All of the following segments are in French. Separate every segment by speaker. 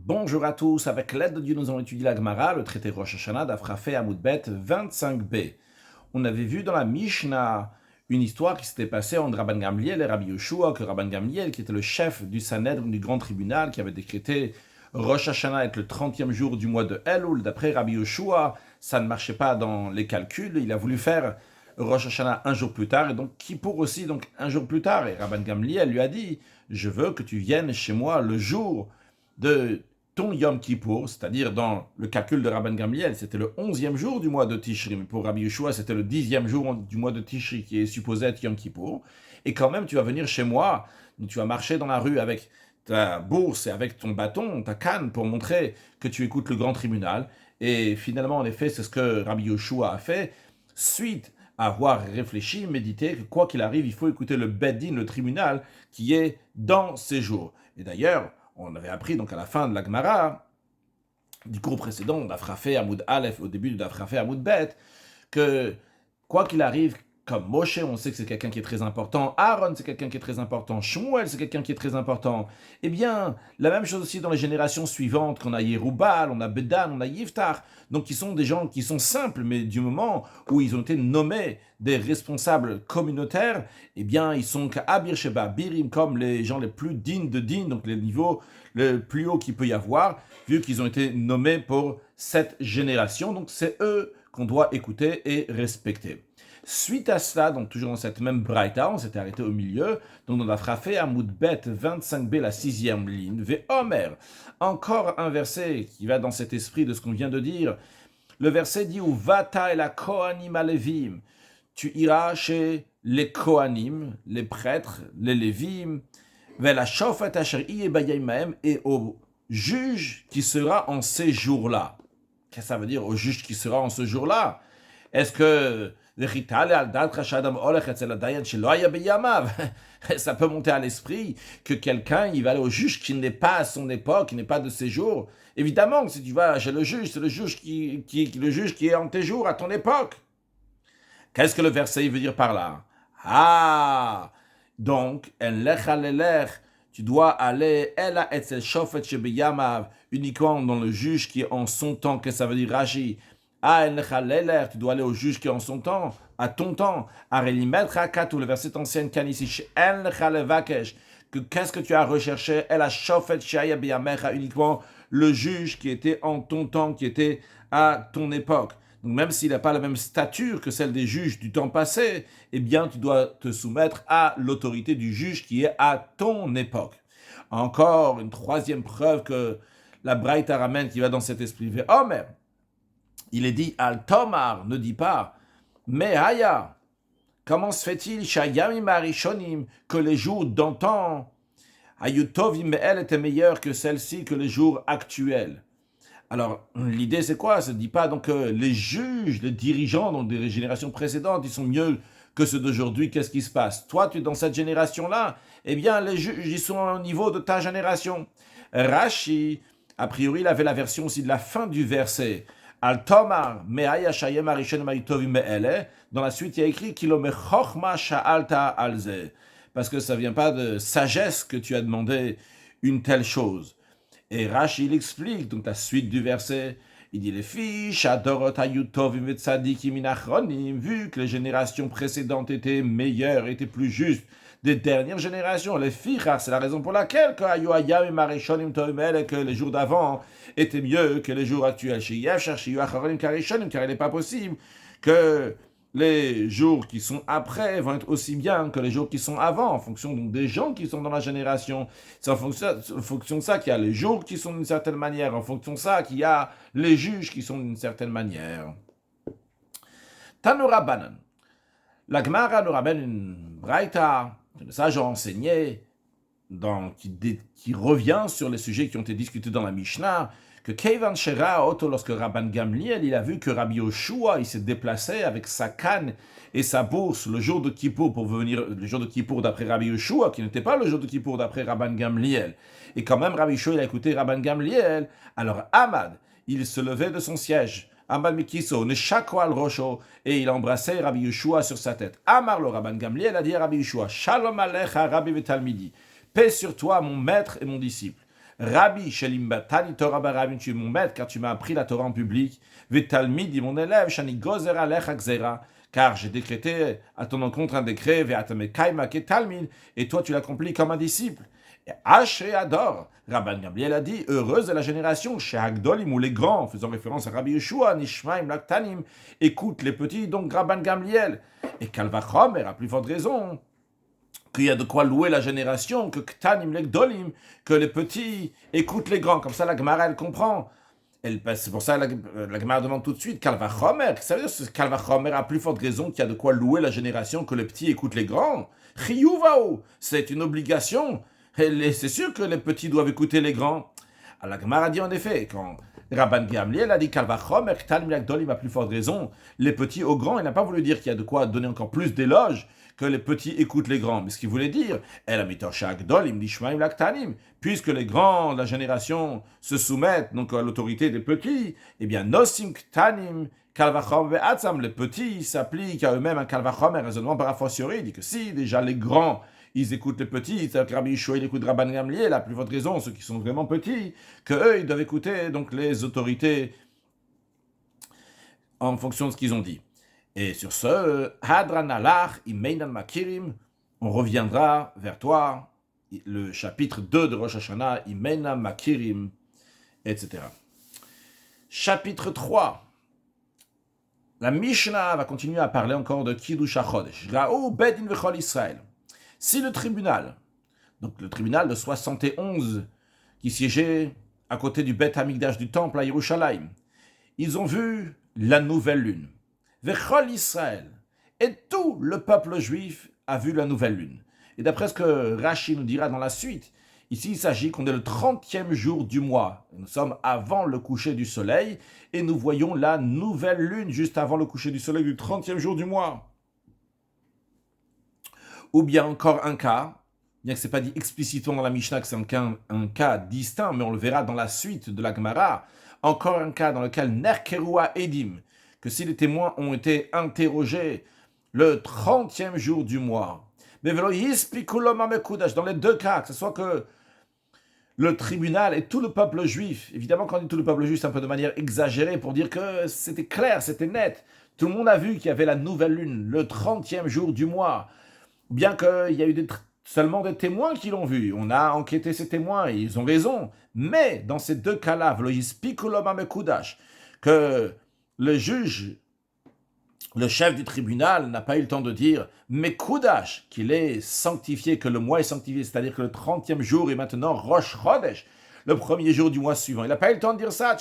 Speaker 1: Bonjour à tous, avec l'aide de Dieu, nous allons étudier la Gemara, le traité Rosh Hashanah d'Afrafé Amoud Bet 25b. On avait vu dans la Mishnah une histoire qui s'était passée entre Rabban Gamliel et Rabbi Yoshua, que Rabban Gamliel, qui était le chef du Sanhedrin, du grand tribunal, qui avait décrété Rosh Hashanah être le 30e jour du mois de Elul. D'après Rabbi Yoshua, ça ne marchait pas dans les calculs, il a voulu faire Rosh Hashanah un jour plus tard, et donc Kippour aussi, donc un jour plus tard. Et Rabban Gamliel lui a dit, je veux que tu viennes chez moi le jour de ton Yom Kippour, c'est-à-dire dans le calcul de Rabban Gamliel, c'était le 11e jour du mois de Tishri, mais pour Rabbi Yeshua, c'était le 10e jour du mois de Tishri qui est supposé être Yom Kippour, et quand même tu vas venir chez moi, tu vas marcher dans la rue avec ta bourse et avec ton bâton, ta canne, pour montrer que tu écoutes le grand tribunal, et finalement, en effet, c'est ce que Rabbi Yeshua a fait, suite à avoir réfléchi, médité, que quoi qu'il arrive, il faut écouter le Beddin, le tribunal, qui est dans ces jours. Et d'ailleurs, on avait appris donc à la fin de la Gemara, du cours précédent, d'Afrafé Amoud Aleph, au début d'Afrafé Amoud Bet, que quoi qu'il arrive, comme Moshe, on sait que c'est quelqu'un qui est très important, Aaron, c'est quelqu'un qui est très important, Shmuel, c'est quelqu'un qui est très important. Eh bien, la même chose aussi dans les générations suivantes, qu'on a Yeroubal, on a Bedan, on a Yiftar, donc qui sont des gens qui sont simples, mais du moment où ils ont été nommés des responsables communautaires, eh bien, ils sont qu'Abir Sheba, Birim, comme les gens les plus dignes de dignes, donc les niveaux le plus haut qu'il peut y avoir, vu qu'ils ont été nommés pour cette génération. Donc, c'est eux qu'on doit écouter et respecter. Suite à cela, donc toujours dans cette même braïta, on s'était arrêté au milieu, donc on a frappé à Moudbet 25b, la 6e ligne, Ve Omer. Encore un verset qui va dans cet esprit de ce qu'on vient de dire. Le verset dit où Vata et la Kohanim Alevim. Tu iras chez les Kohanim, les prêtres, les Lévim, vers la Shofet Asher Iyebayim et au juge qui sera en ces jours-là. Qu'est-ce que ça veut dire, au juge qui sera en ce jour-là? Est-ce que ça peut monter à l'esprit que quelqu'un il va aller au juge qui n'est pas à son époque, qui n'est pas de ses jours? Évidemment que si tu vas chez le juge, c'est le juge qui est en tes jours, à ton époque. Qu'est-ce que le verset veut dire par là? Ah, donc, tu dois aller uniquement dans le juge qui est en son temps. Qu'est-ce que ça veut dire, Rashi? Ah, tu dois aller au juge qui est en son temps, à ton temps. Le verset ancien ici, que qu'est-ce que tu as recherché? Uniquement le juge qui était en ton temps, qui était à ton époque. Donc même s'il n'a pas la même stature que celle des juges du temps passé, eh bien tu dois te soumettre à l'autorité du juge qui est à ton époque. Encore une troisième preuve que la Braïta ramène qui va dans cet esprit. Omer, il est dit Al Tomar, ne dit pas, mais Haya, comment se fait-il Shayamim Arishonim, que les jours d'antan, Ayutovim elle était meilleure que celle-ci, que les jours actuels. Alors, l'idée, c'est quoi? Ça ne dit pas donc que les juges, les dirigeants donc des générations précédentes, ils sont mieux que ceux d'aujourd'hui. Qu'est-ce qui se passe? Toi, tu es dans cette génération-là. Eh bien, les juges, ils sont au niveau de ta génération. Rashi, a priori, il avait la version aussi de la fin du verset. Al Tomar, Me'aya Shayem Arishen Maitovim Me'ele. Dans la suite, il y a écrit Kilome Chochma Sha'alta Alze. Parce que ça ne vient pas de sagesse que tu as demandé une telle chose. Et Rashi, il explique, donc la suite du verset, il dit les filles, vu que les générations précédentes étaient meilleures, étaient plus justes des dernières générations, les filles, c'est la raison pour laquelle que les jours d'avant étaient mieux que les jours actuels. Car il n'est pas possible que les jours qui sont après vont être aussi bien que les jours qui sont avant, en fonction donc, des gens qui sont dans la génération. C'est en fonction de ça qu'il y a les jours qui sont d'une certaine manière, en fonction de ça qu'il y a les juges qui sont d'une certaine manière. Tanura Banan. La Gemara nous ramène une braïta que le sage a enseigné, qui revient sur les sujets qui ont été discutés dans la Mishnah, que Keivan Shera Oto, lorsque Rabban Gamliel, il a vu que Rabbi Yoshua, il s'est déplacé avec sa canne et sa bourse le jour de Kippour pour venir, le jour de Kippour d'après Rabbi Yoshua, qui n'était pas le jour de Kippour d'après Rabban Gamliel. Et quand même, Rabbi Yoshua, il a écouté Rabban Gamliel. Alors Ahmad, il se levait de son siège. Ahmad Mikiso, ne al Rosho, et il embrassait Rabbi Yoshua sur sa tête. Amar le Rabban Gamliel a dit à Rabbi Yoshua, Shalom Alecha Rabbi Vetalmidi, paix sur toi, mon maître et mon disciple. Rabbi, Shelimbatani Torah Barabin, tu es mon maître, car tu m'as appris la Torah en public. Vetalmid, dit mon élève, Shani Gozer Alecha Gzera, car j'ai décrété à ton encontre un décret, Ve'atamekai Talmid, et toi tu l'accomplis comme un disciple. Et Ashrei Ador, Rabban Gamliel a dit, heureuse est la génération, chez Hagdolim ou les grands, faisant référence à Rabbi Yeshua, Nishmaim Laktanim, écoute les petits, donc Rabban Gamliel. Et Kalvachomer a plus forte raison qu'il y a de quoi louer la génération, que Ktanim Lekdolim, que les petits écoutent les grands. Comme ça, la Gemara, elle comprend. C'est pour ça que la Gemara demande tout de suite, Kalvachomer, ça veut dire que Kalvachomer a plus forte raison qu'il y a de quoi louer la génération, que les petits écoutent les grands. Chiyuvao, c'est une obligation. Et c'est sûr que les petits doivent écouter les grands. Alors, la Gemara dit en effet, quand Rabban Gamliel a dit Kalvachomer, Ktanim Lekdolim a plus forte raison, les petits aux grands, il n'a pas voulu dire qu'il y a de quoi donner encore plus d'éloges, que les petits écoutent les grands. Mais ce qu'il voulait dire, puisque les grands de la génération se soumettent donc à l'autorité des petits, eh bien, nosim ktanim, kalvachom ve'atzam, les petits s'appliquent à eux-mêmes un kalvachom, un raisonnement par fortiori. Il dit que si déjà les grands, ils écoutent les petits, c'est-à-dire que Rabbi Yeshua, il écoute Rabban Gamliel, la plus forte raison, ceux qui sont vraiment petits, que eux, ils doivent écouter donc les autorités en fonction de ce qu'ils ont dit. Et sur ce, Hadran Alach, Imeinan Makirim, on reviendra vers toi, le chapitre 2 de Rosh Hashanah, Imeinan Makirim, etc. Chapitre 3. La Mishnah va continuer à parler encore de Kiddush HaChodesh. Ra'u Bedin V'chol Israël. Si le tribunal, donc le tribunal de 71, qui siégeait à côté du Beth Hamikdash du temple à Yerushalayim, ils ont vu la nouvelle lune. Vechol Israël. Et tout le peuple juif a vu la nouvelle lune. Et d'après ce que Rashi nous dira dans la suite, ici il s'agit qu'on est le 30e jour du mois. Nous sommes avant le coucher du soleil et nous voyons la nouvelle lune juste avant le coucher du soleil du 30e jour du mois. Ou bien encore un cas, bien que ce n'est pas dit explicitement dans la Mishnah que c'est un cas distinct, mais on le verra dans la suite de la Gemara, encore un cas dans lequel Nerkerua Edim, que si les témoins ont été interrogés le 30e jour du mois, dans les deux cas, que ce soit que le tribunal et tout le peuple juif, évidemment quand on dit tout le peuple juif, c'est un peu de manière exagérée pour dire que c'était clair, c'était net, tout le monde a vu qu'il y avait la nouvelle lune, le 30e jour du mois, bien qu'il y a eu seulement des témoins qui l'ont vu, on a enquêté ces témoins et ils ont raison, mais dans ces deux cas-là, que le juge, le chef du tribunal n'a pas eu le temps de dire Mekudash, qu'il est sanctifié, que le mois est sanctifié, c'est-à-dire que le 30e jour est maintenant Rosh Chodesh, le premier jour du mois suivant. Il n'a pas eu le temps de dire ça,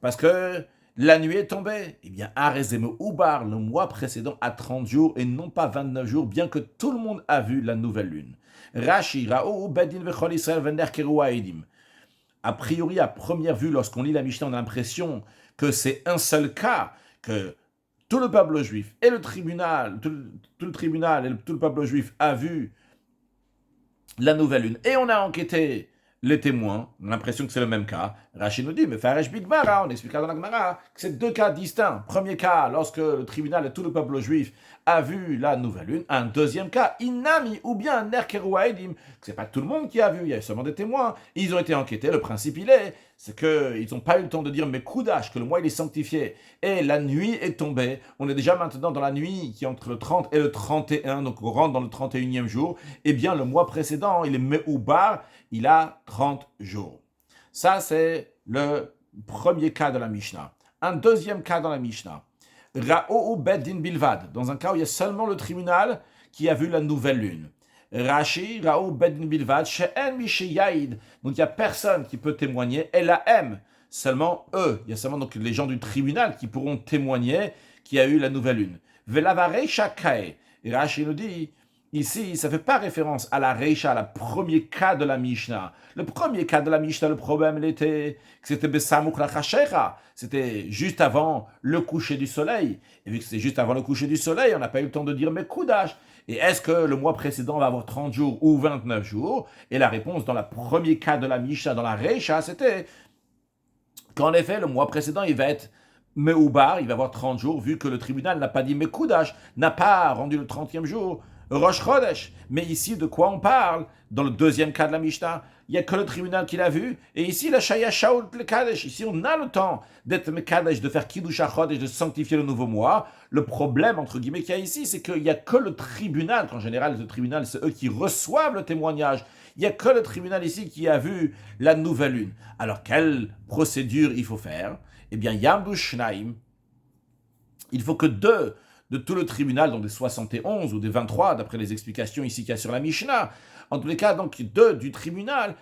Speaker 1: parce que la nuit est tombée. Eh bien, Arezeme Ubar, le mois précédent, a 30 jours et non pas 29 jours, bien que tout le monde a vu la nouvelle lune. Rashi, Ra'ou, Bedin, Vechol Israël, Vender, Kerua, Edim. A priori, à première vue, lorsqu'on lit la Mishnah, on a l'impression que c'est un seul cas, que tout le peuple juif et le tribunal, tout le tribunal et tout le peuple juif a vu la nouvelle lune. Et on a enquêté les témoins, on a l'impression que c'est le même cas. Rashi nous dit, mais Faresh Bigmara, on expliquera dans la Gemara que c'est deux cas distincts. Premier cas, lorsque le tribunal et tout le peuple juif a vu la nouvelle lune. Un deuxième cas, Inami, ou bien Nerkeru Edim, que c'est pas tout le monde qui a vu, il y a seulement des témoins. Ils ont été enquêtés, le principe c'est qu'ils n'ont pas eu le temps de dire, mais Koudash, que le mois il est sanctifié. Et la nuit est tombée. On est déjà maintenant dans la nuit qui est entre le 30 et le 31, donc on rentre dans le 31e jour. Eh bien, le mois précédent, il est Me'oubar, il a 30 jours. Ça, c'est le premier cas de la Mishnah. Un deuxième cas dans la Mishnah. Ra'ou Beddin Bilvad, dans un cas où il y a seulement le tribunal qui a vu la nouvelle lune. Rashi, Ra'ou Beddin Bilvad, She'en Mishiyaïd, donc il n'y a personne qui peut témoigner, et la M, seulement eux, il y a seulement donc les gens du tribunal qui pourront témoigner qu'il y a eu la nouvelle lune. Velavare Shakae, et Rashi nous dit, ici, ça ne fait pas référence à la Reisha, le premier cas de la Mishnah. Le premier cas de la Mishnah, le problème, il était que c'était Besamuk la Chashecha. C'était juste avant le coucher du soleil. Et vu que c'était juste avant le coucher du soleil, on n'a pas eu le temps de dire Mekoudash. Et est-ce que le mois précédent va avoir 30 jours ou 29 jours? Et la réponse dans le premier cas de la Mishnah, dans la Reisha, c'était qu'en effet, le mois précédent, il va être Me'oubar, il va avoir 30 jours, vu que le tribunal n'a pas dit Mekoudash, n'a pas rendu le 30e jour Rosh Chodesh. Mais ici, de quoi on parle? Dans le deuxième cas de la Mishnah, il n'y a que le tribunal qui l'a vu. Et ici, la Shaya Shaul le Kadesh. Ici, on a le temps d'être Mekadesh, de faire Kiddush HaChodesh, de sanctifier le nouveau mois. Le problème, entre guillemets, qu'il y a ici, c'est qu'il n'y a que le tribunal, qu'en général, le tribunal, c'est eux qui reçoivent le témoignage. Il n'y a que le tribunal ici qui a vu la nouvelle lune. Alors, quelle procédure il faut faire? Eh bien, Yamdu Shnaim, il faut que deux de tout le tribunal, donc des 71 ou des 23, d'après les explications ici qu'il y a sur la Mishnah, en tous les cas, donc deux du tribunal,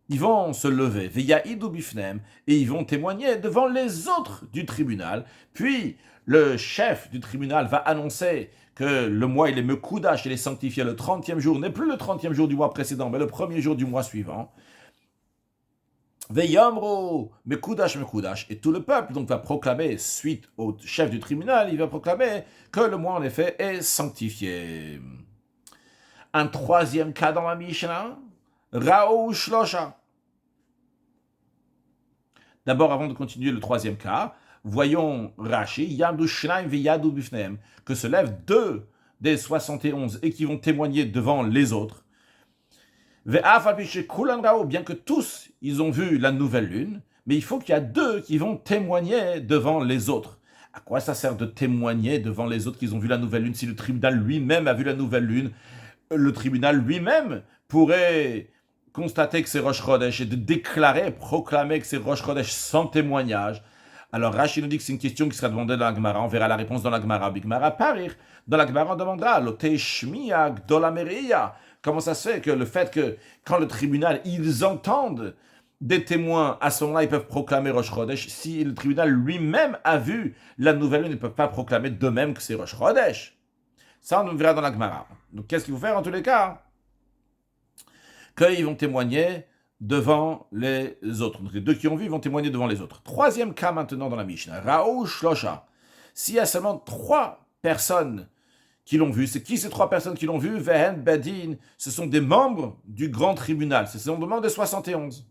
Speaker 1: ils vont se lever, veyaïdou bifnem, et ils vont témoigner devant les autres du tribunal. Puis, le chef du tribunal va annoncer que le mois, il est mekoudash, il est sanctifié le 30e jour, n'est plus le 30e jour du mois précédent, mais le premier jour du mois suivant. Veyamro, mekoudash, mekoudash, et tout le peuple donc va proclamer, suite au chef du tribunal, il va proclamer que le mois en effet est sanctifié. Un troisième cas dans la Mishnah, Rao Shlosha. D'abord, avant de continuer le troisième cas, voyons Rashi, Yamdu Shnaim veyadu bifneem, que se lèvent deux des 71 et qui vont témoigner devant les autres. Bien que tous, ils ont vu la nouvelle lune, mais il faut qu'il y a deux qui vont témoigner devant les autres. À quoi ça sert de témoigner devant les autres qu'ils ont vu la nouvelle lune si le tribunal lui-même a vu la nouvelle lune? Le tribunal lui-même pourrait constater que c'est Rosh Chodesh et de déclarer, proclamer que c'est Rosh Chodesh sans témoignage. Alors Rashi nous dit que c'est une question qui sera demandée dans la Gemara. On verra la réponse dans la Gemara. Bigmara parir. Dans la Gemara, on demandera l'oteshmiya gdolameria. Comment ça se fait que le fait que quand le tribunal, ils entendent des témoins, à ce moment-là, ils peuvent proclamer Rosh Chodesh. Si le tribunal lui-même a vu la nouvelle lune, ils ne peuvent pas proclamer d'eux-mêmes que c'est Rosh Chodesh. Ça, on verra dans la Gemara. Donc, qu'est-ce qu'il faut faire en tous les cas? Qu'ils vont témoigner devant les autres. Donc, les deux qui ont vu vont témoigner devant les autres. Troisième cas maintenant dans la Mishnah. Rao Shlosha. S'il y a seulement 3 personnes qui l'ont vu, c'est qui ces 3 personnes qui l'ont vu? Vehen Bedin. Ce sont des membres du grand tribunal. Ce sont des membres des 71.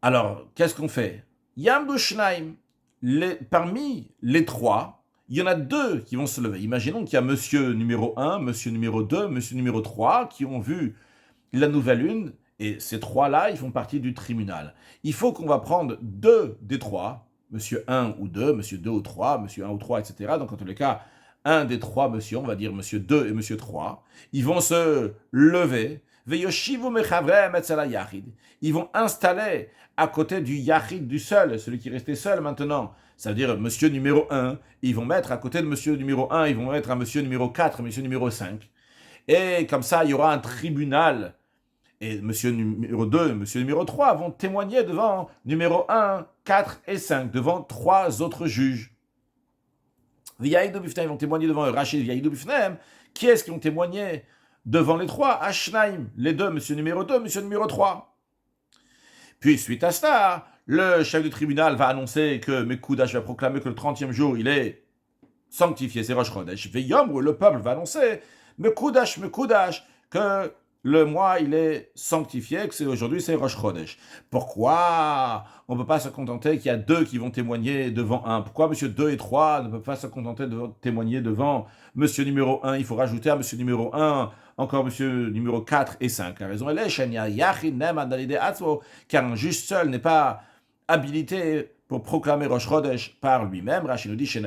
Speaker 1: Alors, qu'est-ce qu'on fait? Yamdu Shnaim. Parmi les 3, il y en a 2 qui vont se lever. Imaginons qu'il y a monsieur numéro 1, monsieur numéro 2, monsieur numéro 3 qui ont vu la nouvelle lune, et ces 3-là, ils font partie du tribunal. Il faut qu'on va prendre 2 des 3, monsieur 1 ou 2, monsieur 2 ou 3, monsieur 1 ou 3, etc. Donc, en tous les cas, un des 3 monsieur, on va dire monsieur 2 et monsieur 3, ils vont se lever, ils vont installer à côté du yachid, du seul, celui qui restait seul maintenant, ça veut dire monsieur numéro 1, ils vont mettre à côté de monsieur numéro 1, ils vont mettre un monsieur numéro 4, monsieur numéro 5. Et comme ça, il y aura un tribunal. Et monsieur numéro 2 et monsieur numéro 3 vont témoigner devant numéro 1, 4 et 5, devant 3 autres juges. V'yaïdou bifneim, ils vont témoigner devant Rachid, v'yaïdou bifneim. Qui est-ce qui ont témoigné devant les 3? Ashnaim, les 2, monsieur numéro 2, monsieur numéro 3. Puis, suite à cela, le chef du tribunal va annoncer que Mekoudash va proclamer que le 30e jour, il est sanctifié, c'est Rosh Chodesh. Veyom, le peuple va annoncer Mekoudash, que le mois, il est sanctifié, que aujourd'hui, c'est Rosh Chodesh. Pourquoi on ne peut pas se contenter qu'il y a 2 qui vont témoigner devant 1? Pourquoi monsieur 2 et 3 ne peuvent pas se contenter de témoigner devant monsieur numéro 1? Il faut rajouter à monsieur numéro 1 encore monsieur numéro 4 et 5. La raison, elle est, car un juge seul n'est pas habilité pour proclamer Rosh Chodesh par lui-même. Rashi nous dit, ça ne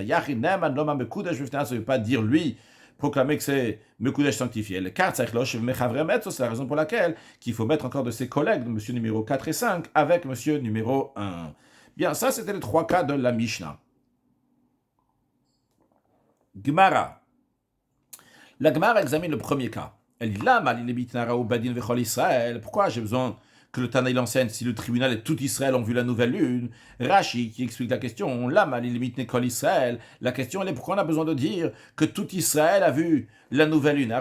Speaker 1: veut pas dire lui, proclamer que c'est Mekoudesh sanctifié. Le 4, c'est la raison pour laquelle qu'il faut mettre encore de ses collègues, de monsieur numéro 4 et 5, avec monsieur numéro 1. Bien, ça, c'était les 3 cas de la Mishnah. Gemara. La Gemara examine le premier cas. Elle dit, pourquoi j'ai besoin que le Tanaï l'enseigne si le tribunal et tout Israël ont vu la nouvelle lune? Rashi qui explique la question, la question elle est pourquoi on a besoin de dire que tout Israël a vu la nouvelle lune?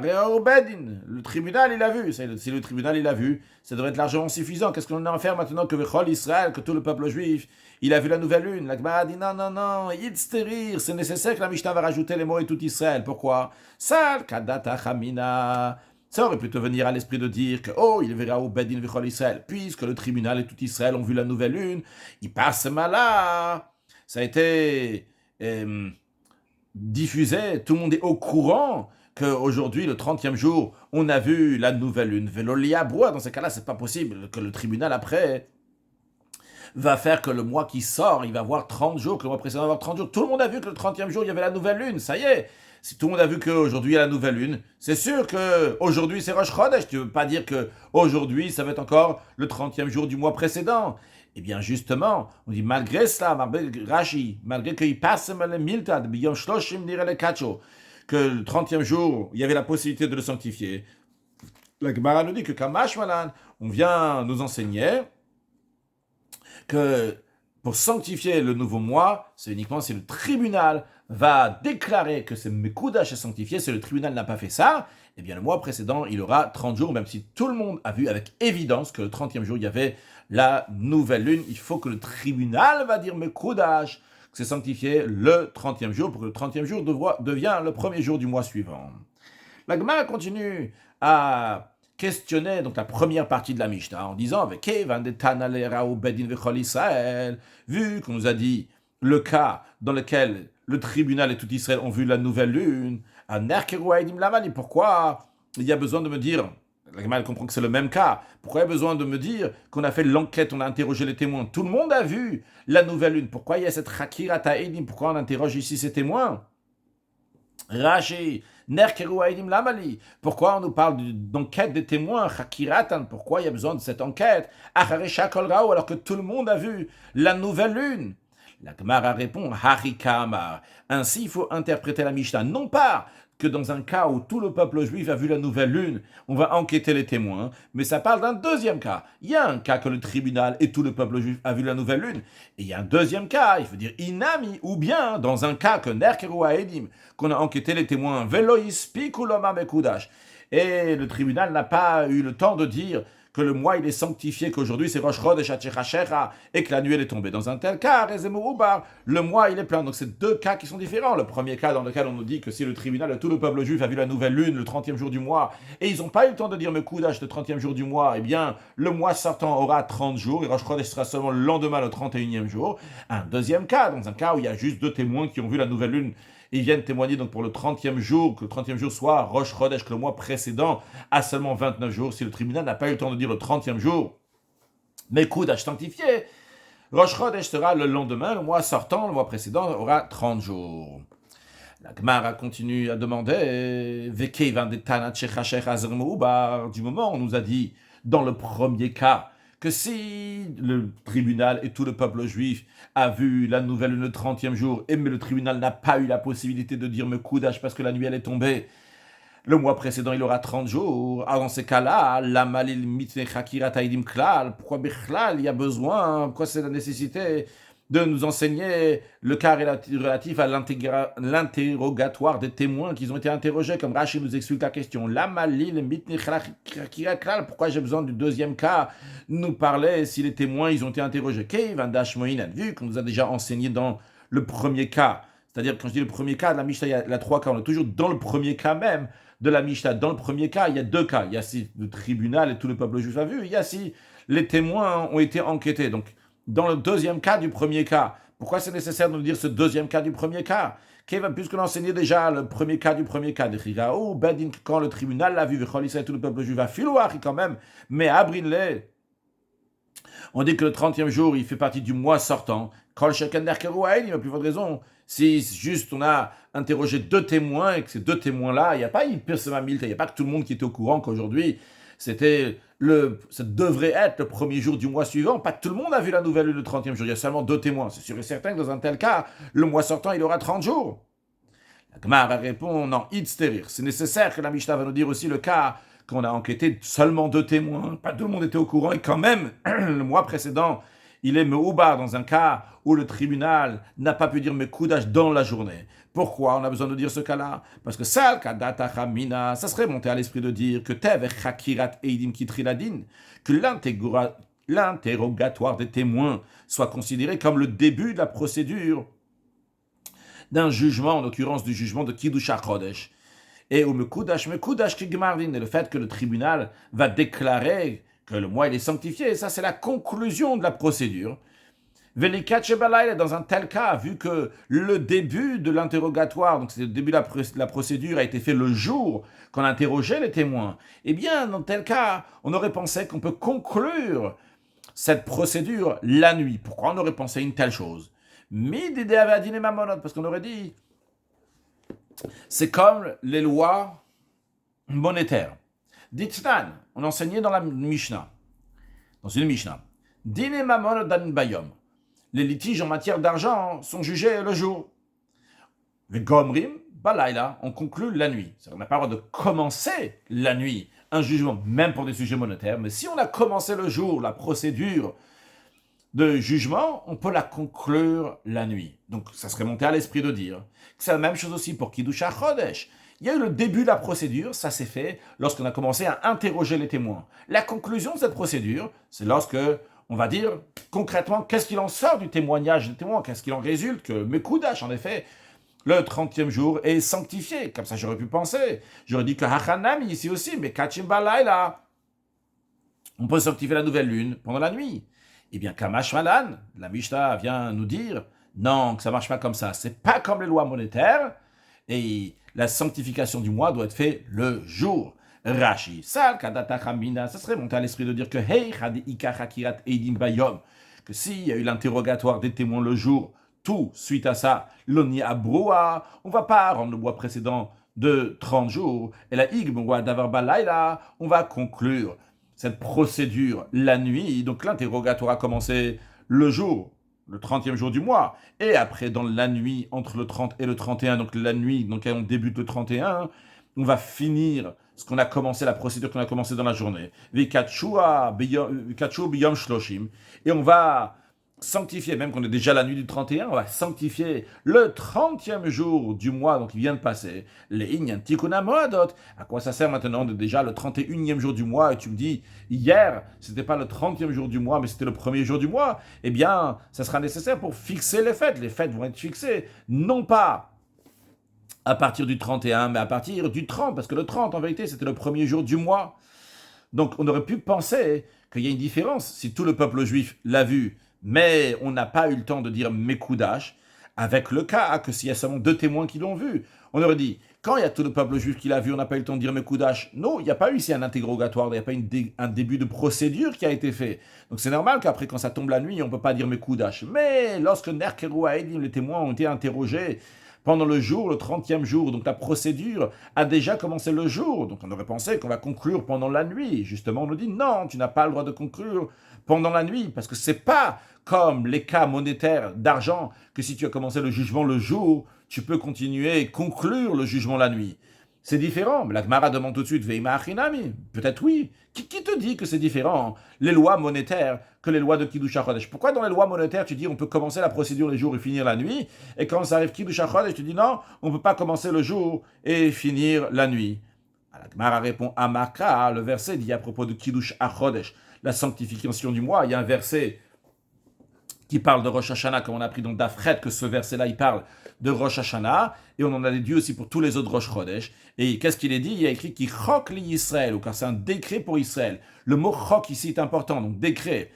Speaker 1: Le tribunal il a vu, si le tribunal il a vu, ça devrait être largement suffisant. Qu'est-ce qu'on a à faire maintenant que Vechol Israël, que tout le peuple juif, il a vu la nouvelle lune? La Gemara dit non, c'est nécessaire que la Mishnah va rajouter les mots et tout Israël. Pourquoi? Sal kadata chamina. Ça aurait pu te venir à l'esprit de dire que, il verra au Bedin Vechol Israël, puisque le tribunal et tout Israël ont vu la nouvelle lune, il passe mal là. Ça a été diffusé, tout le monde est au courant qu'aujourd'hui, le 30e jour, on a vu la nouvelle lune. Velolia broa, dans ces cas-là, c'est pas possible que le tribunal après va faire que le mois qui sort, il va avoir 30 jours, que le mois précédent va avoir 30 jours. Tout le monde a vu que le 30e jour, il y avait la nouvelle lune, ça y est. Si tout le monde a vu qu'aujourd'hui, il y a la nouvelle lune, c'est sûr qu'aujourd'hui, c'est Rosh Chodesh. Tu veux pas dire qu'aujourd'hui, ça va être encore le 30e jour du mois précédent. Eh bien, justement, on dit, malgré cela, Rashi, malgré qu'il passe le Miltad, Biyom Shloshim Nire le Kacho, que le 30e jour, il y avait la possibilité de le sanctifier. La Gemara nous dit que Kamash Malan, on vient nous enseigner que pour sanctifier le nouveau mois, c'est uniquement si le tribunal va déclarer que c'est Mekoudash est sanctifié. Si le tribunal n'a pas fait ça, eh bien le mois précédent, il aura 30 jours, même si tout le monde a vu avec évidence que le 30e jour, il y avait la nouvelle lune. Il faut que le tribunal va dire Mekoudash, que c'est sanctifié le 30e jour, pour que le 30e jour devienne le premier jour du mois suivant. La Gemara continue à questionner donc la première partie de la Mishnah en disant vu qu'on nous a dit le cas dans lequel le tribunal et tout Israël ont vu la nouvelle lune, pourquoi il y a besoin de me dire, la Gemara comprend que c'est le même cas, pourquoi il y a besoin de me dire qu'on a fait l'enquête, on a interrogé les témoins, tout le monde a vu la nouvelle lune, pourquoi il y a cette Chakirat Haedim, pourquoi on interroge ici ces témoins? Rashi, Nerkeru Haedim Lamali. Pourquoi on nous parle d'enquête des témoins? Chakiratan. Pourquoi il y a besoin de cette enquête? Acharesha Kol Rao, alors que tout le monde a vu la nouvelle lune. La Gemara répond Harika Amar. Ainsi, il faut interpréter la Mishnah. Non pas que dans un cas où tout le peuple juif a vu la nouvelle lune, on va enquêter les témoins, mais ça parle d'un deuxième cas. Il y a un cas que le tribunal et tout le peuple juif a vu la nouvelle lune, et il y a un deuxième cas, il faut dire inami, ou bien dans un cas que Nerkeru Haedim, qu'on a enquêté les témoins, Velois Pikuloma Mekudash, et le tribunal n'a pas eu le temps de dire que le mois il est sanctifié, qu'aujourd'hui c'est Rosh Chodesh HaTshechashecha, et que la nuit elle est tombée. Dans un tel cas, le mois il est plein. Donc c'est deux cas qui sont différents. Le premier cas dans lequel on nous dit que si le tribunal et tout le peuple juif a vu la nouvelle lune le 30e jour du mois, et ils n'ont pas eu le temps de dire Mekudash le 30e jour du mois, eh bien le mois sortant aura 30 jours, et Rosh Chodesh sera seulement le lendemain, le 31e jour. Un deuxième cas, dans un cas où il y a juste deux témoins qui ont vu la nouvelle lune, ils viennent témoigner donc pour le 30e jour, que le 30e jour soit Rosh Chodesh, que le mois précédent a seulement 29 jours. Si le tribunal n'a pas eu le temps de dire le 30e jour, Mekudash sanctifié, Rosh Chodesh sera le lendemain, le mois sortant, le mois précédent aura 30 jours. La Gemara continue à demander, du moment où on nous a dit, dans le premier cas, que si le tribunal et tout le peuple juif a vu la nouvelle le 30e jour, mais le tribunal n'a pas eu la possibilité de dire Mekudash parce que la nuit elle est tombée, le mois précédent il aura 30 jours. Alors dans ces cas-là, la malil mitne chakirat haedim klal, pourquoi bichlal il y a besoin, pourquoi c'est la nécessité de nous enseigner le cas relatif à l'interrogatoire des témoins qui ont été interrogés, comme Rashi nous explique la question. Pourquoi j'ai besoin du deuxième cas nous parler si les témoins ils ont été interrogés? Vu qu'on nous a déjà enseigné dans le premier cas, c'est-à-dire quand je dis le premier cas de la Mishnah, il y a trois cas, on est toujours dans le premier cas même de la Mishnah. Dans le premier cas, il y a deux cas. Il y a si le tribunal et tout le peuple juif a vu, il y a si les témoins ont été enquêtés. Donc, dans le deuxième cas du premier cas, pourquoi c'est nécessaire de nous dire ce deuxième cas du premier cas? Puisque l'enseignait déjà le premier cas du premier cas de Chigao, Bedin, quand le tribunal l'a vu, et tout le peuple juif a filouach quand même, mais Abrinle, on dit que le 30e jour, il fait partie du mois sortant. Kol Sheken Nerkeru Haedim, il n'y a plus de raison. Si juste on a interrogé deux témoins et que ces deux témoins-là, il n'y a pas il n'y a pas que tout le monde qui était au courant qu'aujourd'hui, ça devrait être le premier jour du mois suivant. Pas tout le monde a vu la nouvelle lune le 30e jour. Il y a seulement deux témoins. C'est sûr et certain que dans un tel cas, le mois sortant, il aura 30 jours. La Gemara répond, non, itzterir. C'est nécessaire que la Mishnah va nous dire aussi le cas qu'on a enquêté seulement deux témoins. Pas tout le monde était au courant. Et quand même, le mois précédent, il est meubar dans un cas où le tribunal n'a pas pu dire Mekudash dans la journée. Pourquoi on a besoin de dire ce cas-là? Parce que ça serait monté à l'esprit de dire que Tev Chakirat Eidim Kitriladin, que l'interrogatoire des témoins soit considéré comme le début de la procédure d'un jugement, en l'occurrence du jugement de Kiddush HaChodesh. Et au Mekudash Kigmardin, et le fait que le tribunal va déclarer que le mois il est sanctifié, ça c'est la conclusion de la procédure. Velikat Shebalayla, dans un tel cas, vu que le début de l'interrogatoire, donc c'est le début de la procédure, a été fait le jour qu'on interrogeait les témoins, eh bien, dans tel cas, on aurait pensé qu'on peut conclure cette procédure la nuit. Pourquoi on aurait pensé une telle chose? Parce qu'on aurait dit, c'est comme les lois monétaires. Ditnan, on enseignait dans la Mishnah, dans une Mishnah. Dine Mamon Dan Bayom. Les litiges en matière d'argent sont jugés le jour. Gomrim, Balayla, on conclut la nuit. On n'a pas le droit de commencer la nuit un jugement, même pour des sujets monétaires, mais si on a commencé le jour, la procédure de jugement, on peut la conclure la nuit. Donc ça serait monté à l'esprit de dire que c'est la même chose aussi pour Kiddush HaChodesh. Il y a eu le début de la procédure, ça s'est fait lorsqu'on a commencé à interroger les témoins. La conclusion de cette procédure, c'est lorsque on va dire concrètement qu'est-ce qu'il en sort du témoignage des témoins, qu'est-ce qu'il en résulte, que Mekoudash, en effet, le 30e jour est sanctifié. Comme ça, j'aurais pu penser. J'aurais dit que Hachanami ici aussi, mais Kachim Balayla, on peut sanctifier la nouvelle lune pendant la nuit. Eh bien, Kamash Malan, la Mishnah vient nous dire non, que ça ne marche pas comme ça. C'est pas comme les lois monétaires. Et la sanctification du mois doit être faite le jour. Rashi, Sal, Kadata Chamina, ça serait monté à l'esprit de dire que Hey, Chadi Ika Hakirat Eidim Bayom, que s'il y a eu l'interrogatoire des témoins le jour, tout suite à ça, l'oni abroua, on ne va pas rendre le mois précédent de 30 jours, et la igmwa davar balayla, on va conclure cette procédure la nuit, donc l'interrogatoire a commencé le jour, le 30e jour du mois, et après dans la nuit entre le 30 et le 31, donc la nuit, donc on débute le 31, on va finir ce qu'on a commencé, la procédure qu'on a commencé dans la journée. Vikachua biyom shloshim, et on va sanctifier, même qu'on est déjà la nuit du 31, on va sanctifier le 30e jour du mois, donc il vient de passer, les inyan tikuna moadot. À quoi ça sert maintenant de déjà le 31e jour du mois, et tu me dis, hier, c'était pas le 30e jour du mois, mais c'était le premier jour du mois, eh bien, ça sera nécessaire pour fixer les fêtes vont être fixées, non pas à partir du 31, mais à partir du 30, parce que le 30, en vérité, c'était le premier jour du mois. Donc, on aurait pu penser qu'il y a une différence, si tout le peuple juif l'a vu, mais on n'a pas eu le temps de dire Mekoudash, avec le cas que s'il y a seulement 2 témoins qui l'ont vu. On aurait dit, quand il y a tout le peuple juif qui l'a vu, on n'a pas eu le temps de dire Mekoudash. Non, il n'y a pas eu ici un interrogatoire, il n'y a pas un début de procédure qui a été fait. Donc c'est normal qu'après, quand ça tombe la nuit, on ne peut pas dire Mekoudash. Mais lorsque Nerkeru Haedim, les témoins ont été interrogés pendant le jour, le 30e jour, donc la procédure a déjà commencé le jour. Donc on aurait pensé qu'on va conclure pendant la nuit. Justement, on nous dit non, tu n'as pas le droit de conclure pendant la nuit, parce que c'est pas comme les cas monétaires d'argent, que si tu as commencé le jugement le jour, tu peux continuer et conclure le jugement la nuit. C'est différent. Mais la Gemara demande tout de suite, Veima Achinami. Peut-être oui. Qui te dit que c'est différent, les lois monétaires, que les lois de Kiddush HaChodesh? Pourquoi dans les lois monétaires, tu dis on peut commencer la procédure les jours et finir la nuit, et quand ça arrive Kiddush HaChodesh, tu dis non, on ne peut pas commencer le jour et finir la nuit? La Gemara répond, Amaka, le verset dit à propos de Kiddush HaChodesh, la sanctification du mois. Il y a un verset qui parle de Rosh Hashanah, comme on a appris dans Dafret, que ce verset-là, il parle de Rosh Hashanah, et on en a déduit aussi pour tous les autres Rosh Chodesh. Et qu'est-ce qu'il est dit? Il y a écrit qui chok li Israël, ou car c'est un décret pour Israël. Le mot chok ici est important, donc décret.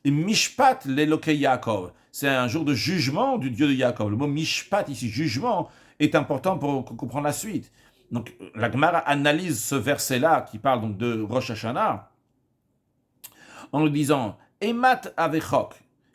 Speaker 1: Et mishpat l'Elokei Yaakov, c'est un jour de jugement du Dieu de Yaakov. Le mot mishpat ici, jugement, est important pour comprendre la suite. Donc la Gemara analyse ce verset-là, qui parle donc de Rosh Hashanah, en nous disant Emat avechok.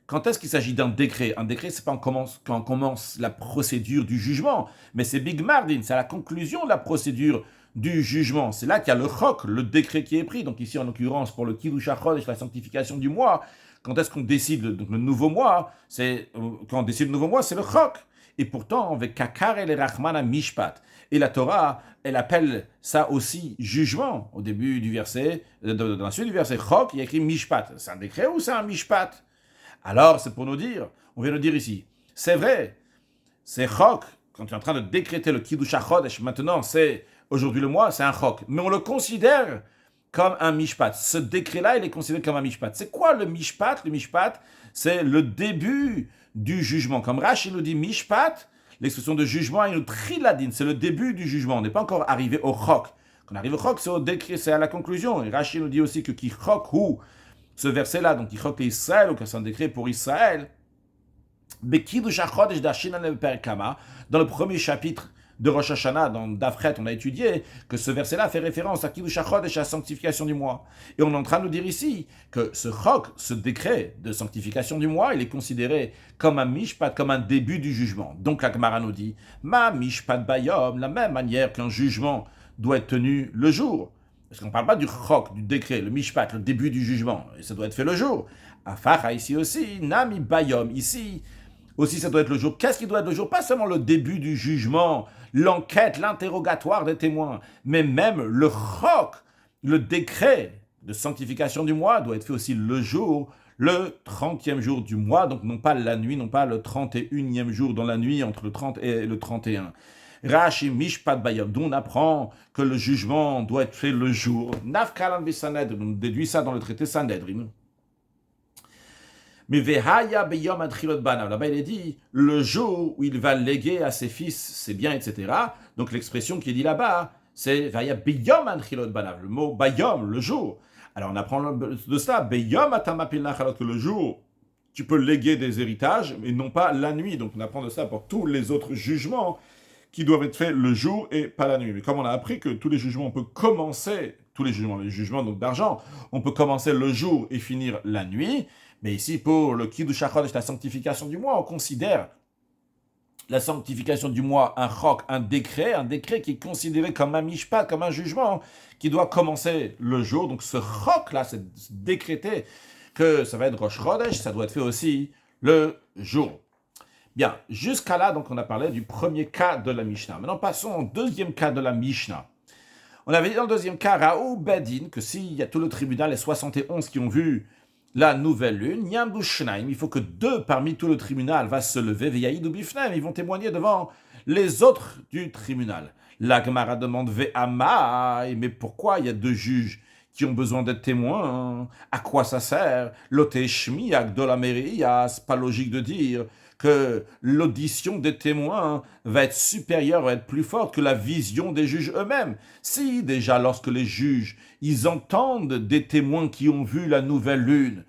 Speaker 1: Quand est-ce qu'il s'agit d'un décret? Un décret, c'est pas quand on commence la procédure du jugement, mais c'est Big Mardin, c'est à la conclusion de la procédure du jugement. C'est là qu'il y a le chok, le décret qui est pris. Donc ici, en l'occurrence, pour le Kiddush HaChodesh, la sanctification du mois, quand est-ce qu'on décide le nouveau mois? Quand on décide le nouveau mois, c'est le chok. Et pourtant, avec Kakar et les Rachmana Mishpat. Et la Torah, elle appelle ça aussi jugement. Au début du verset, dans la suite du verset chok, il y a écrit Mishpat. C'est un décret ou c'est un Mishpat? Alors, c'est pour nous dire, on vient de dire ici, c'est vrai, c'est chok, quand tu es en train de décréter le Kiddush HaChodesh, maintenant c'est, aujourd'hui le mois, c'est un chok, mais on le considère comme un mishpat. Ce décret-là, il est considéré comme un mishpat. C'est quoi le mishpat? Le mishpat, c'est le début du jugement. Comme Rashi nous dit mishpat, l'expression de jugement est une triladine, c'est le début du jugement, on n'est pas encore arrivé au chok. Quand on arrive au chok, c'est au décret, c'est à la conclusion. Et Rashi nous dit aussi que qui chok ou ce verset-là, donc il chok Israël, ou que c'est un décret pour Israël, Bekidush HaChodesh d'Ashinan le Kama, dans le premier chapitre de Rosh Hashanah, dans Dafret, on a étudié que ce verset-là fait référence à Kiddush HaChodesh, à la sanctification du mois. Et on est en train de nous dire ici que ce chok, ce décret de sanctification du mois, il est considéré comme un mishpat, comme un début du jugement. Donc la Gemara nous dit, ma mishpat bayom, la même manière qu'un jugement doit être tenu le jour. Parce qu'on ne parle pas du chok, du décret, le mishpat, le début du jugement, et ça doit être fait le jour. Afacha ici aussi, nami bayom, ici aussi ça doit être le jour. Qu'est-ce qui doit être le jour? Pas seulement le début du jugement, l'enquête, l'interrogatoire des témoins, mais même le chok, le décret de sanctification du mois doit être fait aussi le jour, le 30e jour du mois, donc non pas la nuit, non pas le 31e jour dans la nuit entre le 30 et le 31. Rashi Mishpat Bayom, d'où on apprend que le jugement doit être fait le jour. Nafkalan Bisanedrin, on déduit ça dans le traité Sanhedrin. Mais Vehaya Beyom Adchilot Banav, là-bas il est dit le jour où il va léguer à ses fils ses biens, etc. Donc l'expression qui est dit là-bas, c'est Vehaya Beyom Adchilot Banav, le mot Bayom, le jour. Alors on apprend de ça, Beyom Atamapil Nachalot, que le jour tu peux léguer des héritages, mais non pas la nuit. Donc on apprend de ça pour tous les autres jugements qui doivent être faits le jour et pas la nuit. Mais comme on a appris que tous les jugements, on peut commencer, tous les jugements donc d'argent, on peut commencer le jour et finir la nuit. Mais ici, pour le Kiddush HaChodesh, la sanctification du mois, on considère la sanctification du mois un chok, un décret qui est considéré comme un mishpat, comme un jugement, qui doit commencer le jour. Donc ce chok-là, c'est décrété que ça va être Rosh Chodesh, ça doit être fait aussi le jour. Bien, jusqu'à là, donc on a parlé du premier cas de la Mishnah. Maintenant, passons au deuxième cas de la Mishnah. On avait dit dans le deuxième cas, Raou Bedin, que s'il y a tout le tribunal, les 71 qui ont vu la nouvelle lune, Yamdu Shnaim, il faut que 2 parmi tout le tribunal va se lever, Veyaïdou Bifnaim, ils vont témoigner devant les autres du tribunal. La Gemara demande Ve'amai, mais pourquoi il y a 2 juges qui ont besoin d'être témoins? À quoi ça sert? Lote Shmiak de la Meria, c'est pas logique de dire que l'audition des témoins va être supérieure, va être plus forte que la vision des juges eux-mêmes. Si déjà lorsque les juges, ils entendent des témoins qui ont vu la nouvelle lune,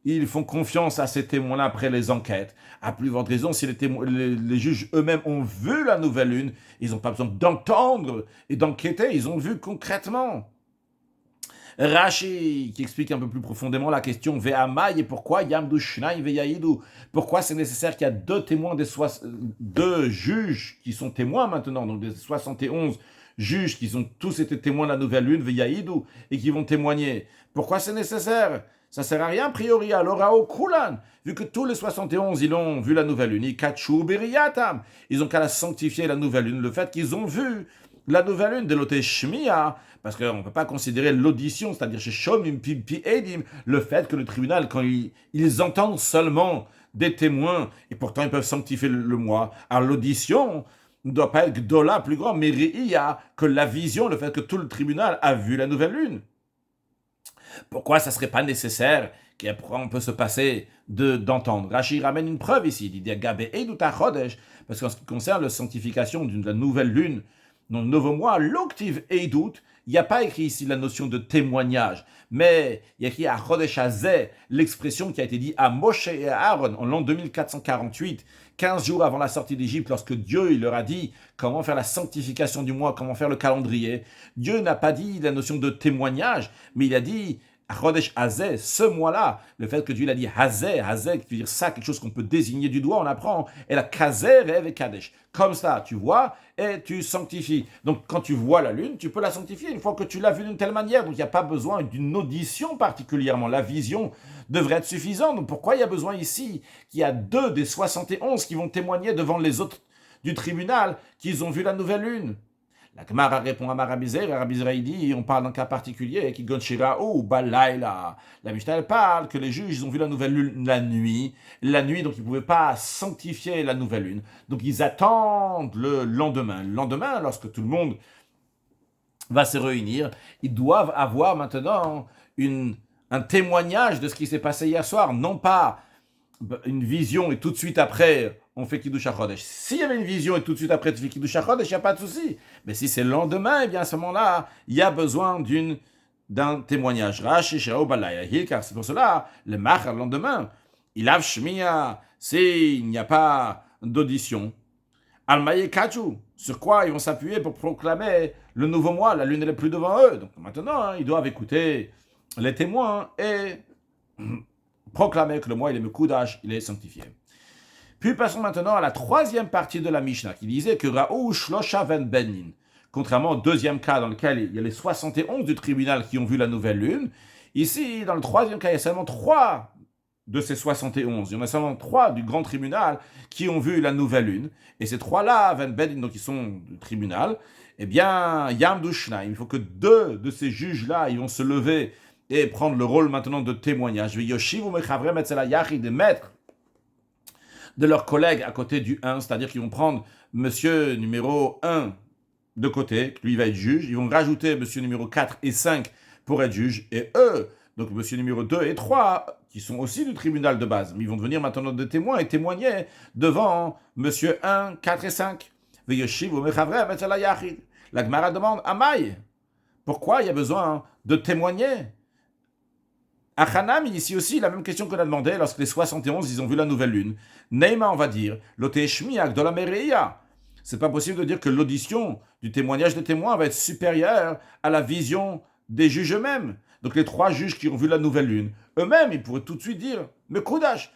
Speaker 1: ils font confiance à ces témoins-là après les enquêtes. À plus forte raison, si les juges eux-mêmes ont vu la nouvelle lune, ils n'ont pas besoin d'entendre et d'enquêter, ils ont vu concrètement. Rashi, qui explique un peu plus profondément la question, Ve'amai, et pourquoi Yamdu Shnaim Ve'yaïdu? Pourquoi c'est nécessaire qu'il y a 2 témoins, 2 juges qui sont témoins maintenant, donc des 71 juges qui ont tous été témoins de la nouvelle lune, Ve'yaïdu, et qui vont témoigner. Pourquoi c'est nécessaire? Ça sert à rien, a priori, à l'orao Kulan, vu que tous les 71, ils ont vu la nouvelle lune, ils ont qu'à la sanctifier la nouvelle lune, le fait qu'ils ont vu la nouvelle lune de l'Ote Shmiya, parce qu'on ne peut pas considérer l'audition, c'est-à-dire chez Shomim Pi Edim, le fait que le tribunal, quand ils entendent seulement des témoins, et pourtant ils peuvent sanctifier le mois, alors l'audition ne doit pas être Gdola, plus grand, mais Ri'ya, que la vision, le fait que tout le tribunal a vu la nouvelle lune. Pourquoi ça ne serait pas nécessaire qu'après on peut se passer d'entendre? Rashi ramène une preuve ici, il dit Gabe Eiduta Chodesh, parce qu'en ce qui concerne la sanctification de la nouvelle lune, dans le nouveau mois, l'octive Eidut, il n'y a pas écrit ici la notion de témoignage, mais il y a écrit à Chodesh Hazeh, l'expression qui a été dite à Moshe et à Aaron en l'an 2448, 15 jours avant la sortie d'Égypte, lorsque Dieu il leur a dit comment faire la sanctification du mois, comment faire le calendrier. Dieu n'a pas dit la notion de témoignage, mais il a dit Chodesh Hazeh, ce mois-là, le fait que Dieu l'a dit Hazeh, qui veut dire ça, quelque chose qu'on peut désigner du doigt, on apprend, et la Kazer et Kadesh. Comme ça, tu vois et tu sanctifies. Donc, quand tu vois la lune, tu peux la sanctifier une fois que tu l'as vue d'une telle manière. Donc, il n'y a pas besoin d'une audition particulièrement. La vision devrait être suffisante. Donc, pourquoi il y a besoin ici qu'il y a 2 des 71 qui vont témoigner devant les autres du tribunal qu'ils ont vu la nouvelle lune? La Gemara répond à Rabbi Zera dit, on parle d'un cas particulier, qui Gonshira ou Balaïla. La Mishnah elle parle que les juges ils ont vu la nouvelle lune la nuit, donc ils ne pouvaient pas sanctifier la nouvelle lune. Donc ils attendent le lendemain. Le lendemain, lorsque tout le monde va se réunir, ils doivent avoir maintenant un témoignage de ce qui s'est passé hier soir, non pas une vision et tout de suite après on fait Kiddush HaChodesh. S'il y avait une vision et tout de suite après tu fais Kiddush HaChodesh, il n'y a pas de souci. Mais si c'est le lendemain, eh bien à ce moment-là, il y a besoin d'un témoignage. Rashi Shao Balaya, car c'est pour cela, le Machar le lendemain, il a Shmiya, s'il n'y a pas d'audition. Almaye Kachu, sur quoi ils vont s'appuyer pour proclamer le nouveau mois, la lune n'est plus devant eux. Donc maintenant, ils doivent écouter les témoins et proclamer que le mois il est Mekudash, il est sanctifié. Puis passons maintenant à la troisième partie de la Mishnah qui disait que Raou Shlosha Ven Benin, contrairement au deuxième cas dans lequel il y a les 71 du tribunal qui ont vu la nouvelle lune, ici, dans le troisième cas, il y a seulement 3 de ces 71. Il y en a seulement 3 du grand tribunal qui ont vu la nouvelle lune. Et ces 3-là, Ven Benin, donc ils sont du tribunal, eh bien, Yam Dushna, il faut que 2 de ces juges-là, ils vont se lever et prendre le rôle maintenant de témoignage. Yoshivu Mechavrem Etzela Yachid, des maîtres de leurs collègues à côté du 1, c'est-à-dire qu'ils vont prendre monsieur numéro 1 de côté, lui va être juge, ils vont rajouter monsieur numéro 4 et 5 pour être juge, et eux, donc monsieur numéro 2 et 3, qui sont aussi du tribunal de base, mais ils vont devenir maintenant des témoins et témoigner devant monsieur 1, 4 et 5. La Gemara demande, Amaï, pourquoi il y a besoin de témoigner? Achanam, ici aussi, la même question qu'on a demandé lorsque les 71, ils ont vu la nouvelle lune. Neima, on va dire, l'oteshmiak de la mereia. C'est pas possible de dire que l'audition du témoignage des témoins va être supérieure à la vision des juges eux-mêmes. Donc les 3 juges qui ont vu la nouvelle lune, eux-mêmes, ils pourraient tout de suite dire, mais Koudash,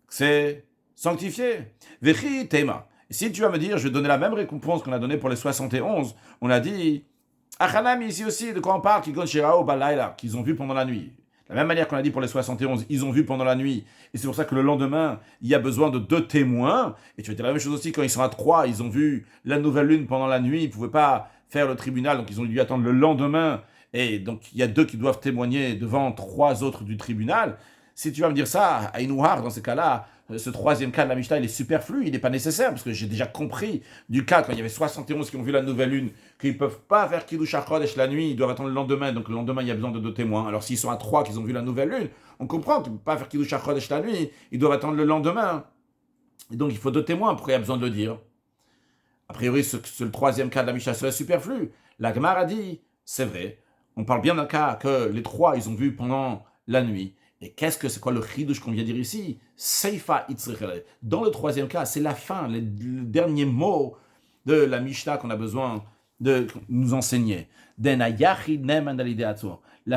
Speaker 1: c'est sanctifié. Vechi tema. Et si tu vas me dire, je vais donner la même récompense qu'on a donnée pour les 71, on a dit, Achanam, ici aussi, de quoi on parle, qu'ils ont vu pendant la nuit. De la même manière qu'on a dit pour les 71, ils ont vu pendant la nuit. Et c'est pour ça que le lendemain, il y a besoin de 2 témoins. Et tu vas dire la même chose aussi quand ils sont à 3, ils ont vu la nouvelle lune pendant la nuit, ils ne pouvaient pas faire le tribunal, donc ils ont dû attendre le lendemain. Et donc il y a 2 qui doivent témoigner devant 3 autres du tribunal. Si tu vas me dire ça, à Inouhar, dans ces cas-là, ce troisième cas de la Mishnah, il est superflu, il n'est pas nécessaire, parce que j'ai déjà compris du cas, quand il y avait 71 qui ont vu la nouvelle lune, qu'ils ne peuvent pas faire Kiddush HaChodesh la nuit, ils doivent attendre le lendemain, donc le lendemain, il y a besoin de 2 témoins. Alors s'ils sont à 3 qu'ils ont vu la nouvelle lune, on comprend qu'ils ne peuvent pas faire Kiddush HaChodesh la nuit, ils doivent attendre le lendemain. Et donc il faut 2 témoins, pourquoi il y a besoin de le dire? A priori, le troisième cas de la Mishnah serait superflu. La Gemara a dit, c'est vrai, on parle bien d'un cas que les 3, ils ont vu pendant la nuit. Et c'est quoi le chidouche qu'on vient dire ici? Seifa itzrichere. Dans le troisième cas, c'est la fin, le dernier mot de la Mishnah qu'on a besoin de nous enseigner. La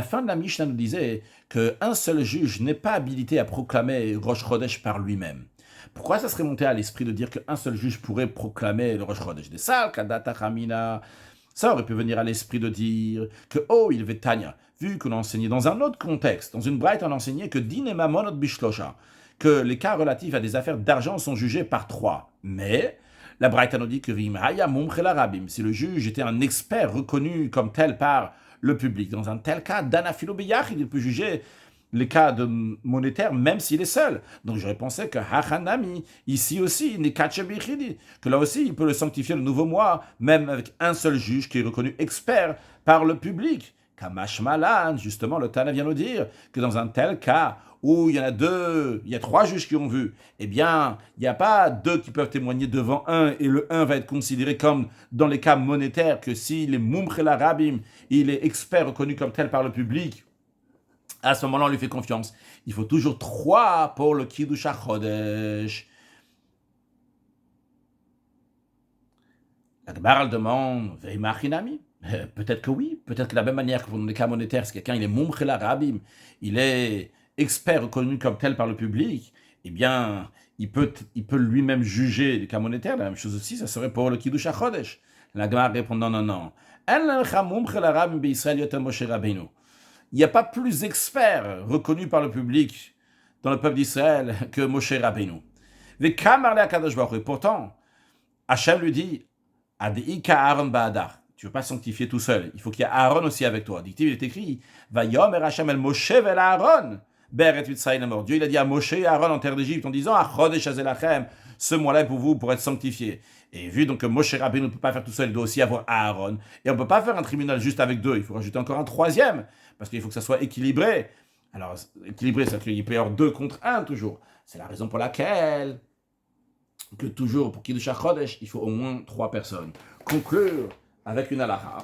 Speaker 1: fin de la Mishnah nous disait qu'un seul juge n'est pas habilité à proclamer Rosh Chodesh par lui-même. Pourquoi ça serait monté à l'esprit de dire qu'un seul juge pourrait proclamer le Rosh Chodesh? Des salles, kadata chamina. Ça aurait pu venir à l'esprit de dire que, il veut Tanya, vu qu'on a enseigné dans un autre contexte, dans une braïta, on a enseigné que din et mamonot bishlosha, que les cas relatifs à des affaires d'argent sont jugés par 3. Mais la braïta nous dit que vimhaya mumchela rabim, si le juge était un expert reconnu comme tel par le public, dans un tel cas, danafilo beyachid, il peut juger les cas de monétaires, même s'il est seul. Donc j'aurais pensé que Hachanami, ici aussi, que là aussi, il peut le sanctifier le nouveau mois, même avec un seul juge qui est reconnu expert par le public. Kamash Malan, justement, le Tana vient nous dire que dans un tel cas, où il y a 3 juges qui ont vu, eh bien, il n'y a pas 2 qui peuvent témoigner devant un, et le 1 va être considéré comme, dans les cas monétaires, que s'il est Mumchela Rabim, il est expert reconnu comme tel par le public, à ce moment-là, on lui fait confiance. Il faut toujours 3 pour le Kiddush HaChodesh. La Gemara demande, Veimachinami. Peut-être que oui, peut-être que de la même manière que pour les cas monétaires, si quelqu'un il est Mumchela Rabim, il est expert reconnu comme tel par le public, eh bien, il peut lui-même juger les cas monétaires. La même chose aussi, ça serait pour le Kiddush HaChodesh. La Gemara répond, non. Il n'y a pas plus expert reconnu par le public dans le peuple d'Israël que Moshe Rabbeinu. Et pourtant, Hachem lui dit, Adika Aaron Ba'adar. Tu ne veux pas sanctifier tout seul. Il faut qu'il y ait Aaron aussi avec toi. Dictive, il est écrit, Vayomer Hachem el Moshe vel Aaron. Beret Mitzrayim mort. Dieu, il a dit à Moshe et Aaron en terre d'Égypte en disant, Chodesh Hazelachem, ce mois-là est pour vous, pour être sanctifié. Et vu donc que Moshe Rabbeinu ne peut pas faire tout seul, il doit aussi avoir Aaron. Et on ne peut pas faire un tribunal juste avec 2. Il faut rajouter encore un 3e. Parce qu'il faut que ça soit équilibré. Alors, équilibré, c'est qu'il peut y avoir 2 contre 1 toujours. C'est la raison pour laquelle que toujours, pour Kiddush HaChodesh, il faut au moins 3 personnes. Conclure avec une halakha.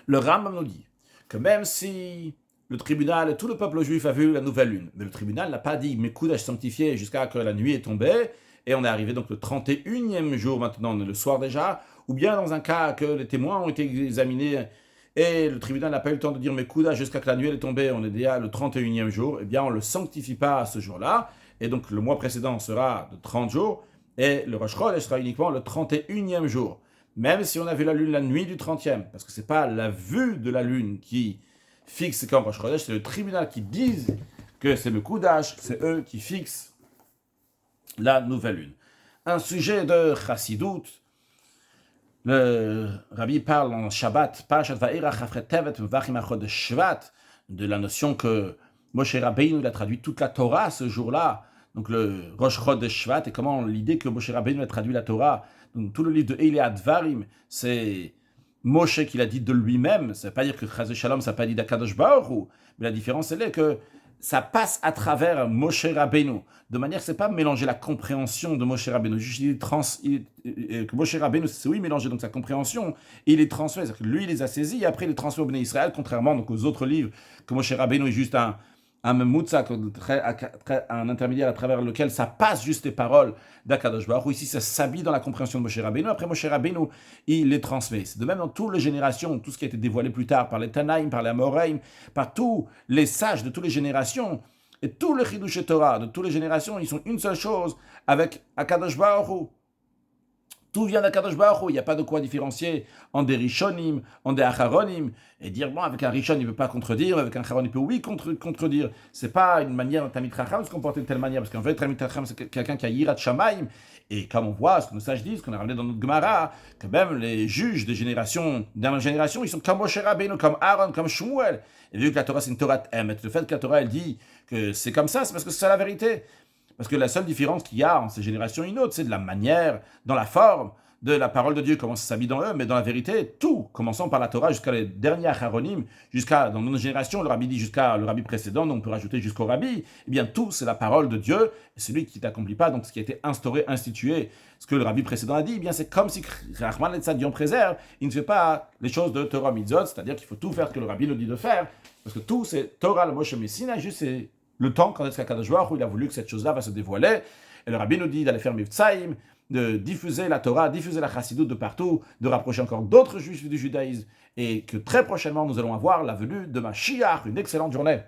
Speaker 1: Le Rambam nous dit que même si le tribunal, tout le peuple juif a vu la nouvelle lune. Mais le tribunal n'a pas dit, mais Koudash sanctifié jusqu'à que la nuit est tombée, et on est arrivé donc le 31e jour maintenant, le soir déjà, ou bien dans un cas que les témoins ont été examinés, et le tribunal n'a pas eu le temps de dire, mais Koudash jusqu'à que la nuit est tombée, on est déjà le 31e jour, eh bien on ne le sanctifie pas à ce jour-là, et donc le mois précédent sera de 30 jours, et le Rosh Chodesh sera uniquement le 31e jour. Même si on a vu la lune la nuit du 30e, parce que ce n'est pas la vue de la lune qui fixe quand Rosh Chodesh, c'est le tribunal qui dit que c'est le Koudash, c'est eux qui fixent la nouvelle lune. Un sujet de Chassidut, le Rabbi parle en Shabbat, Parashat Va'erach Afret Tevet Vachim Achod Shvat, de la notion que Moshe Rabbeinu il a traduit toute la Torah ce jour-là, donc le Rosh Chodesh Shvat, et comment l'idée que Moshe Rabbeinu a traduit la Torah, donc tout le livre de Eilei Advarim, c'est Moshe qui l'a dit de lui-même, ça ne veut pas dire que Chaz Shalom, ça n'a pas dit d'Akadosh Baruch Hu, mais la différence elle est que ça passe à travers Moshe Rabbeinu, de manière que ce n'est pas mélanger la compréhension de Moshe Rabbeinu, juste que Moshe Rabbeinu, c'est oui mélanger donc sa compréhension, il les transmet, c'est-à-dire que lui il les a saisis, et après il les transmet au Bnei Israël, contrairement donc aux autres livres, que Moshe Rabbeinu est juste un Memoutzak, un intermédiaire à travers lequel ça passe juste les paroles d'Akadosh Baruch Hu. Ici, ça s'habille dans la compréhension de Moshe Rabbeinu. Après, Moshe Rabbeinu, il les transmet. C'est de même dans toutes les générations, tout ce qui a été dévoilé plus tard par les Tanaïm, par les Amoraïm, par tous les sages de toutes les générations, et tous les Chidush Torah de toutes les générations, ils sont une seule chose avec Akadosh Baruch Hu. Tout vient d'Akadosh Baruch Hu, il n'y a pas de quoi différencier en des Rishonim, en des Acharonim, et dire, bon, avec un Rishon, il ne peut pas contredire, avec un Acharon, il peut, oui, contredire. Ce n'est pas une manière d'un Talmid Chacham de se comporter de telle manière, parce qu'en fait, Talmid Chacham, c'est quelqu'un qui a Yirat Shamayim, et comme on voit, ce que nos sages disent, qu'on a ramené dans notre Gemara, que même les juges des générations, dernière génération, ils sont comme Moshe Rabbeinu, comme Aaron, comme Shmuel. Et vu que la Torah, c'est une Torah Emet, le fait que la Torah, elle dit que c'est comme ça, c'est parce que c'est la vérité. Parce que la seule différence qu'il y a en ces générations et une autre, c'est de la manière, dans la forme de la parole de Dieu, comment ça s'habille dans eux, mais dans la vérité, tout, commençant par la Torah jusqu'à les derniers Acharonim, jusqu'à, dans notre génération, le Rabbi dit jusqu'à le Rabbi précédent, donc on peut rajouter jusqu'au Rabbi, eh bien tout, c'est la parole de Dieu, et c'est lui qui n'accomplit pas, donc ce qui a été instauré, institué, ce que le Rabbi précédent a dit, eh bien c'est comme si Rahman et Dieu en préserve, il ne fait pas les choses de Torah Mitzvot, c'est-à-dire qu'il faut tout faire ce que le Rabbi nous dit de faire, parce que tout, c'est Torah, le Moshe Messina, juste c'est le temps quand est-ce qu'Akadosh Baruch Hu il a voulu que cette chose-là va se dévoiler. Et le Rabbi nous dit d'aller faire Mivtsaïm, de diffuser la Torah, diffuser la Chassidut de partout, de rapprocher encore d'autres juifs du judaïsme, et que très prochainement nous allons avoir la venue de Mashiach. Une excellente journée.